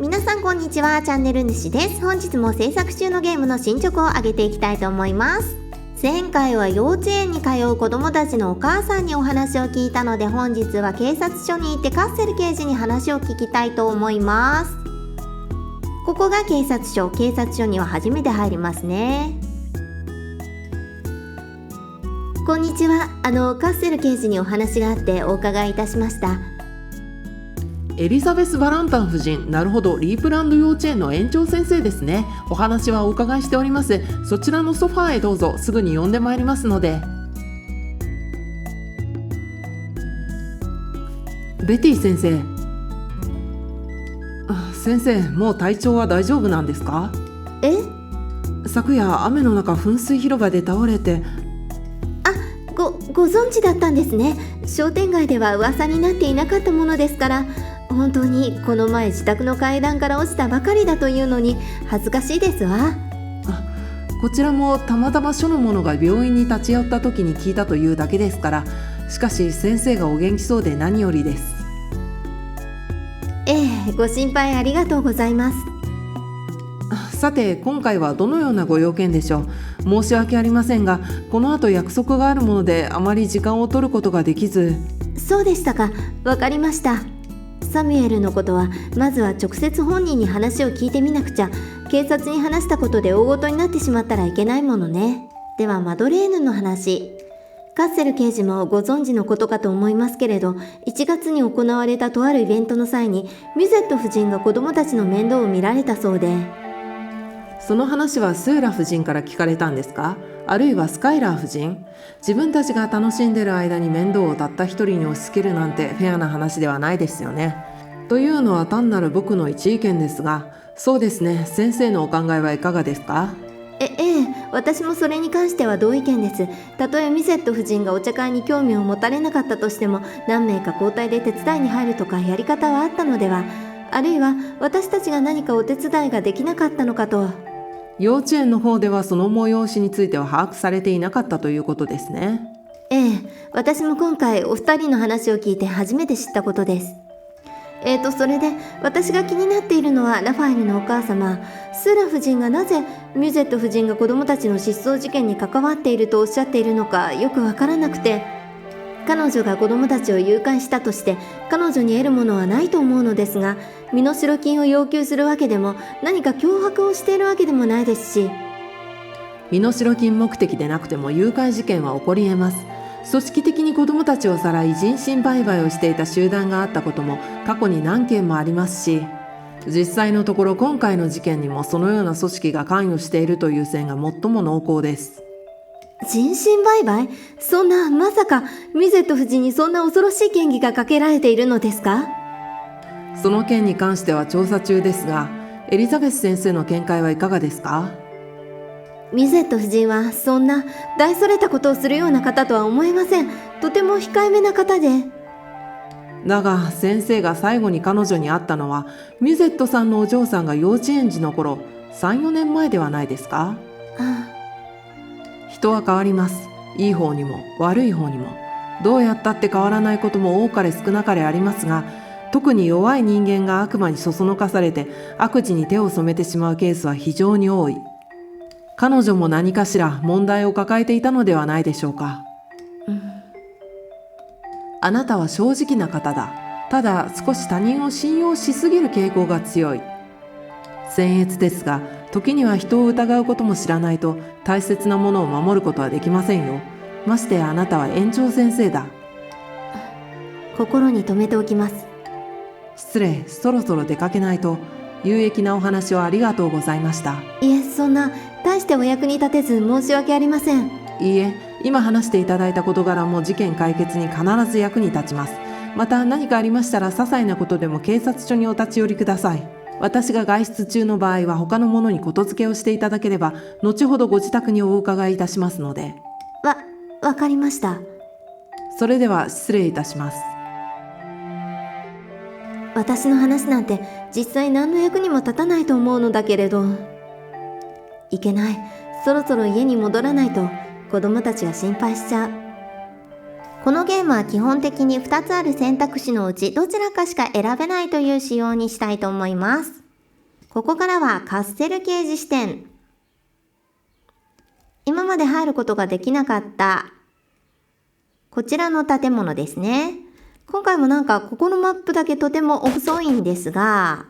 皆さんこんにちは、チャンネル主です。本日も制作中のゲームの進捗を上げていきたいと思います。前回は幼稚園に通う子供たちのお母さんにお話を聞いたので、本日は警察署に行ってカッセル刑事に話を聞きたいと思います。ここが警察署には初めて入りますね。こんにちは。カッセル刑事にお話があってお伺いいたしました。エリザベス・バランタン夫人、なるほど、リープランド幼稚園の園長先生ですね。お話はお伺いしております。そちらのソファーへどうぞ。すぐに呼んでまいりますので。ベティ先生。先生、もう体調は大丈夫なんですか？昨夜雨の中噴水広場で倒れて。ご存知だったんですね。商店街では噂になっていなかったものですから。本当にこの前自宅の階段から落ちたばかりだというのに恥ずかしいですわ。こちらもたまたま署の者が病院に立ち寄った時に聞いたというだけですから。しかし先生がお元気そうで何よりです。ご心配ありがとうございます。さて、今回はどのようなご用件でしょう？申し訳ありませんが、この後約束があるものであまり時間を取ることができず。そうでしたか。わかりました。サミュエルのことはまずは直接本人に話を聞いてみなくちゃ。警察に話したことで大事になってしまったらいけないものね。ではマドレーヌの話。カッセル刑事もご存知のことかと思いますけれど、1月に行われたとあるイベントの際にミュゼット夫人が子供たちの面倒を見られたそうで。その話はスーラ夫人から聞かれたんですか？あるいはスカイラー夫人？自分たちが楽しんでる間に面倒をたった一人に押し付けるなんてフェアな話ではないですよね。というのは単なる僕の一意見ですが。そうですね、先生のお考えはいかがですか？私もそれに関しては同意見です。たとえミゼット夫人がお茶会に興味を持たれなかったとしても、何名か交代で手伝いに入るとかやり方はあったのでは。あるいは私たちが何かお手伝いができなかったのかと。幼稚園の方ではその催しについては把握されていなかったということですね。私も今回お二人の話を聞いて初めて知ったことです。それで私が気になっているのはラファエルのお母様、スーラ夫人がなぜミュゼット夫人が子供たちの失踪事件に関わっているとおっしゃっているのかよくわからなくて。彼女が子供たちを誘拐したとして彼女に得るものはないと思うのですが、身代金を要求するわけでも何か脅迫をしているわけでもないですし。身代金目的でなくても誘拐事件は起こり得ます。組織的に子どもたちをさらい人身売買をしていた集団があったことも過去に何件もありますし、実際のところ今回の事件にもそのような組織が関与しているという線が最も濃厚です。人身売買？そんな、まさかミゼット夫人にそんな恐ろしい嫌疑がかけられているのですか？その件に関しては調査中ですが、エリザベス先生の見解はいかがですか？ミゼット夫人はそんな大それたことをするような方とは思えません。とても控えめな方で。だが先生が最後に彼女に会ったのはミゼットさんのお嬢さんが幼稚園児の頃、3、4年前ではないですか？人は変わります。いい方にも悪い方にも。どうやったって変わらないことも多かれ少なかれありますが、特に弱い人間が悪魔にそそのかされて悪事に手を染めてしまうケースは非常に多い。彼女も何かしら問題を抱えていたのではないでしょうか。あなたは正直な方だ。ただ少し他人を信用しすぎる傾向が強い。僭越ですが、時には人を疑うことも知らないと大切なものを守ることはできませんよ。ましてやあなたは園長先生だ。心に留めておきます。失礼、そろそろ出かけないと。有益なお話をありがとうございました。いえ、そんな大してお役に立てず申し訳ありません。いいえ、今話していただいた事柄も事件解決に必ず役に立ちます。また何かありましたら些細なことでも警察署にお立ち寄りください。私が外出中の場合は他の者にことづけをしていただければ後ほどご自宅にお伺いいたしますので。わかりました。それでは失礼いたします。私の話なんて実際何の役にも立たないと思うのだけれど。いけない。そろそろ家に戻らないと子供たちが心配しちゃう。このゲームは基本的に2つある選択肢のうちどちらかしか選べないという仕様にしたいと思います。ここからはカッセル刑事支店。今まで入ることができなかったこちらの建物ですね。今回もなんかここのマップだけとても細いんですが、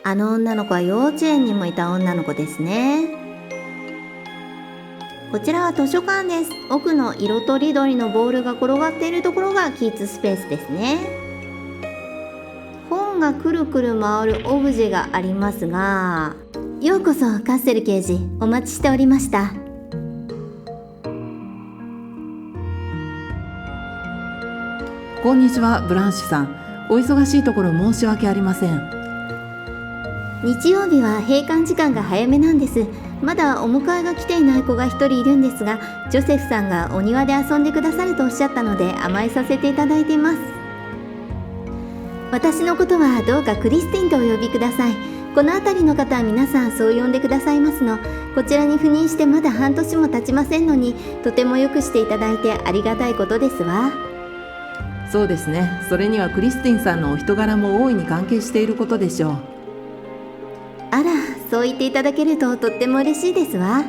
あの女の子は幼稚園にもいた女の子ですね。こちらは図書館です。奥の色とりどりのボールが転がっているところがキッズスペースですね。本がくるくる回るオブジェがありますが、ようこそカッセル刑事、お待ちしておりました。こんにちは、ブランシュさん。お忙しいところ申し訳ありません。日曜日は閉館時間が早めなんです。まだお迎えが来ていない子が一人いるんですが、ジョセフさんがお庭で遊んでくださるとおっしゃったので甘えさせていただいています。私のことはどうかクリスティンとお呼びください。この辺りの方は皆さんそう呼んでくださいますの。こちらに赴任してまだ半年も経ちませんのに、とてもよくしていただいてありがたいことですわ。そうですね。それにはクリスティンさんのお人柄も大いに関係していることでしょう。あら、そう言っていただけるととっても嬉しいですわ。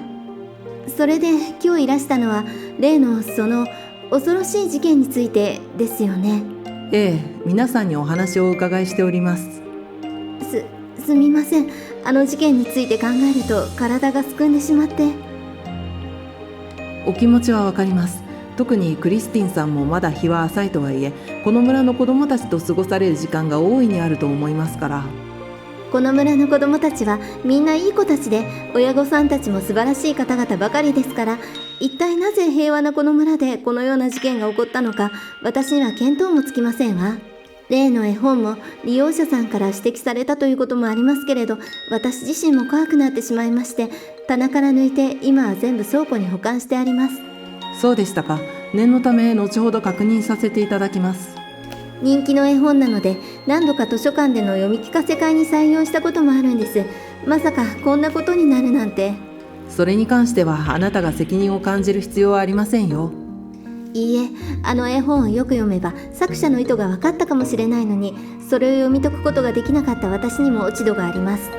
それで今日いらしたのは例のその恐ろしい事件についてですよね。ええ、皆さんにお話をお伺いしております。すみません。あの事件について考えると体がすくんでしまって。お気持ちはわかります。特にクリスティンさんもまだ日は浅いとはいえ、この村の子供たちと過ごされる時間が大いにあると思いますから。この村の子供たちはみんないい子たちで、親御さんたちも素晴らしい方々ばかりですから、一体なぜ平和なこの村でこのような事件が起こったのか、私には見当もつきませんわ。例の絵本も利用者さんから指摘されたということもありますけれど、私自身も怖くなってしまいまして、棚から抜いて今は全部倉庫に保管してあります。そうでしたか。念のため後ほど確認させていただきます。人気の絵本なので、何度か図書館での読み聞かせ会に採用したこともあるんです。まさかこんなことになるなんて。それに関してはあなたが責任を感じる必要はありませんよ。いいえ、あの絵本をよく読めば作者の意図が分かったかもしれないのに、それを読み解くことができなかった私にも落ち度があります。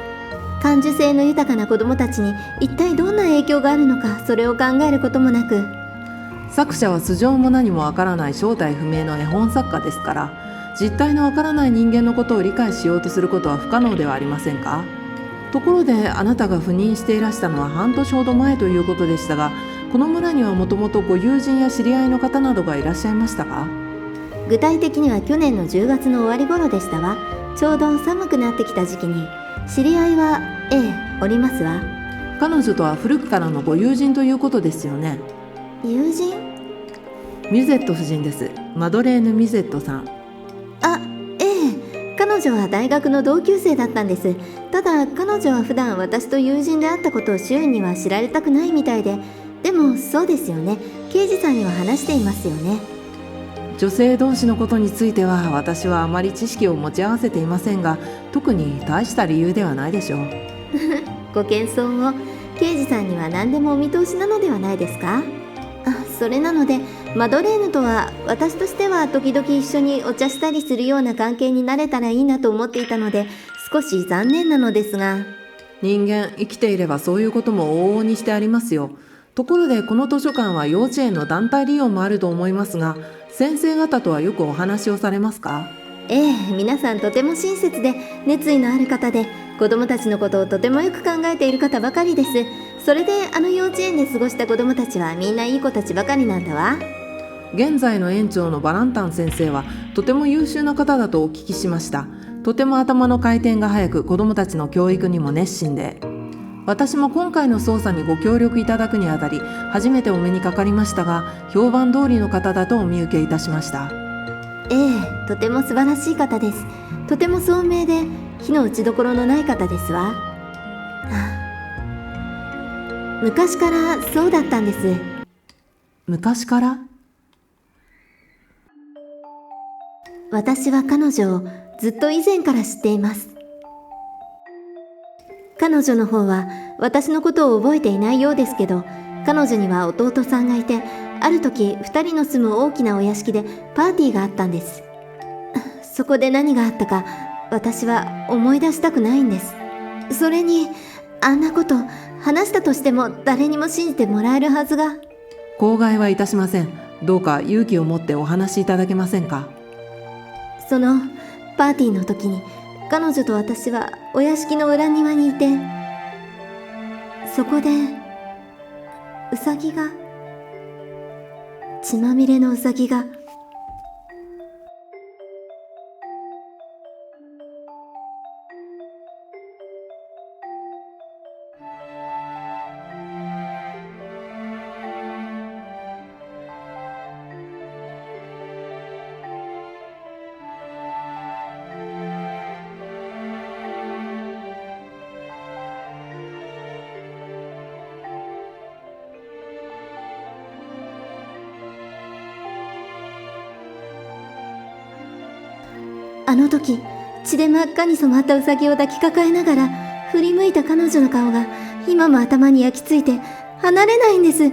感受性の豊かな子どもたちに一体どんな影響があるのか、それを考えることもなく。作者は素性も何もわからない正体不明の絵本作家ですから、実態のわからない人間のことを理解しようとすることは不可能ではありませんか。ところであなたが赴任していらしたのは半年ほど前ということでしたが、この村にはもともとご友人や知り合いの方などがいらっしゃいましたか。具体的には去年の10月の終わり頃でしたわ。ちょうど寒くなってきた時期に。知り合いはおりますわ。彼女とは古くからのご友人ということですよね。友人？ミゼット夫人です。マドレーヌ・ミゼットさん。彼女は大学の同級生だったんです。ただ彼女は普段私と友人であったことを周囲には知られたくないみたいで。でもそうですよね。刑事さんには話していますよね。女性同士のことについては私はあまり知識を持ち合わせていませんが、特に大した理由ではないでしょう。ご謙遜を。刑事さんには何でもお見通しなのではないですか。それなのでマドレーヌとは私としては時々一緒にお茶したりするような関係になれたらいいなと思っていたので、少し残念なのですが。人間生きていればそういうことも往々にしてありますよ。ところでこの図書館は幼稚園の団体利用もあると思いますが、先生方とはよくお話をされますか。皆さんとても親切で熱意のある方で、子どもたちのことをとてもよく考えている方ばかりです。それであの幼稚園で過ごした子どもたちはみんないい子たちばかりなんだわ。現在の園長のバランタン先生はとても優秀な方だとお聞きしました。とても頭の回転が速く、子どもたちの教育にも熱心で、私も今回の捜査にご協力いただくにあたり初めてお目にかかりましたが、評判通りの方だとお見受けいたしました。とても素晴らしい方です。とても聡明で火の打ちどころのない方ですわ。昔からそうだったんです。昔から？私は彼女をずっと以前から知っています。彼女の方は私のことを覚えていないようですけど、彼女には弟さんがいて、ある時2人の住む大きなお屋敷でパーティーがあったんです。そこで何があったか私は思い出したくないんです。それにあんなこと話したとしても誰にも信じてもらえるはずが。口外はいたしません。どうか勇気を持ってお話しいただけませんか。そのパーティーの時に彼女と私はお屋敷の裏庭にいて、そこでウサギが、血まみれのウサギが、あの時血で真っ赤に染まったウサギを抱きかかえながら振り向いた彼女の顔が今も頭に焼き付いて離れないんです。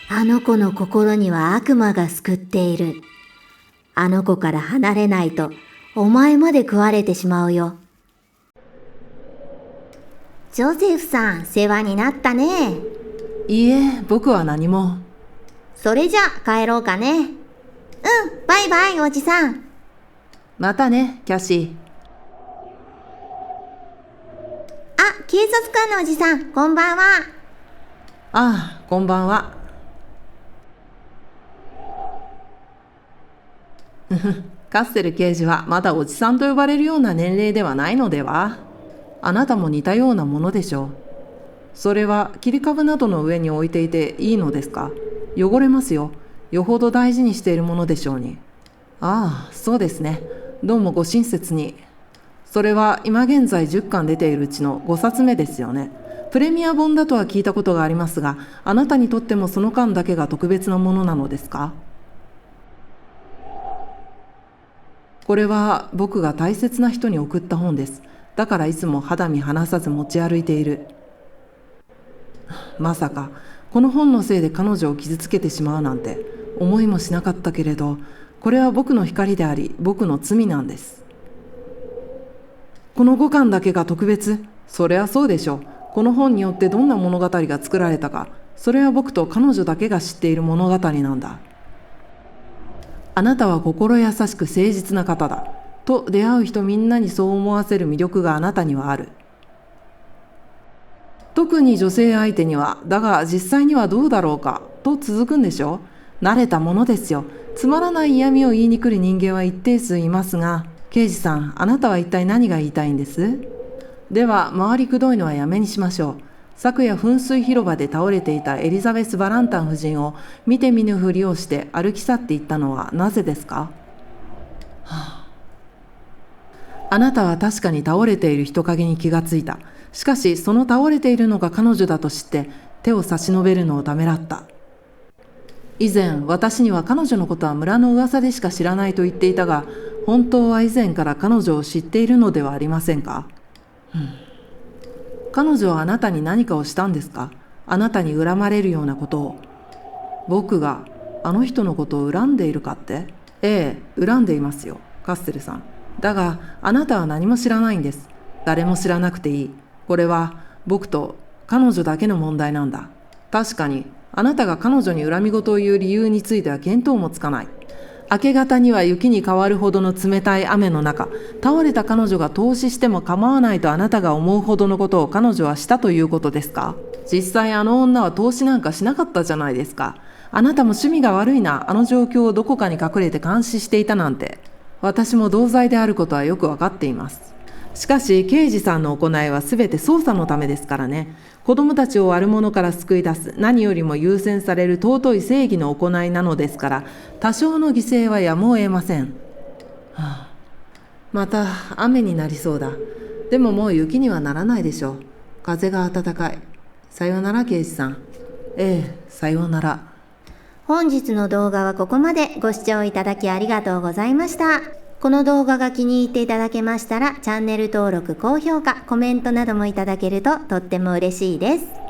あの子の心には悪魔が救っている。あの子から離れないとお前まで食われてしまうよ。ジョゼフさん、世話になったね。いいえ、僕は何も。それじゃ帰ろうかね。バイバイおじさん。またね、キャシー。あ、警察官のおじさん、こんばんは。ああ、こんばんは。カッセル刑事はまだおじさんと呼ばれるような年齢ではないのでは。あなたも似たようなものでしょう。それは切り株などの上に置いていていいのですか。汚れますよ。よほど大事にしているものでしょうに。ああ、そうですね。どうもご親切に。それは今現在10巻出ているうちの5冊目ですよね。プレミア本だとは聞いたことがありますが、あなたにとってもその巻だけが特別なものなのですか。これは僕が大切な人に送った本です。だからいつも肌身離さず持ち歩いている。まさかこの本のせいで彼女を傷つけてしまうなんて思いもしなかったけれど、これは僕の光であり僕の罪なんです。この5巻だけが特別。それはそうでしょう。この本によってどんな物語が作られたか、それは僕と彼女だけが知っている物語なんだ。あなたは心優しく誠実な方だと出会う人みんなにそう思わせる魅力があなたにはある。特に女性相手には。だが実際にはどうだろうかと続くんでしょう。慣れたものですよ。つまらない嫌味を言いに来る人間は一定数いますが、刑事さん、あなたは一体何が言いたいんです？では回りくどいのはやめにしましょう。昨夜噴水広場で倒れていたエリザベス・バランタン夫人を見て見ぬふりをして歩き去っていったのはなぜですか？あなたは確かに倒れている人影に気がついた。しかしその倒れているのが彼女だと知って手を差し伸べるのをためらった。以前私には彼女のことは村の噂でしか知らないと言っていたが、本当は以前から彼女を知っているのではありませんか？彼女はあなたに何かをしたんですか？あなたに恨まれるようなことを。僕があの人のことを恨んでいるかって？ええ、恨んでいますよ、カステルさん。だがあなたは何も知らないんです。誰も知らなくていい。これは僕と彼女だけの問題なんだ。確かにあなたが彼女に恨み事を言う理由については見当もつかない。明け方には雪に変わるほどの冷たい雨の中、倒れた彼女が凍死しても構わないとあなたが思うほどのことを彼女はしたということですか？実際あの女は凍死なんかしなかったじゃないですか。あなたも趣味が悪いな。あの状況をどこかに隠れて監視していたなんて。私も同罪であることはよくわかっています。しかし刑事さんの行いはすべて捜査のためですからね。子供たちを悪者から救い出す、何よりも優先される尊い正義の行いなのですから、多少の犠牲はやむを得ません。また雨になりそうだ。でももう雪にはならないでしょう。風が暖かい。さようなら刑事さん。ええ、さようなら。本日の動画はここまで。ご視聴いただきありがとうございました。この動画が気に入っていただけましたら、チャンネル登録、高評価、コメントなどもいただけるととっても嬉しいです。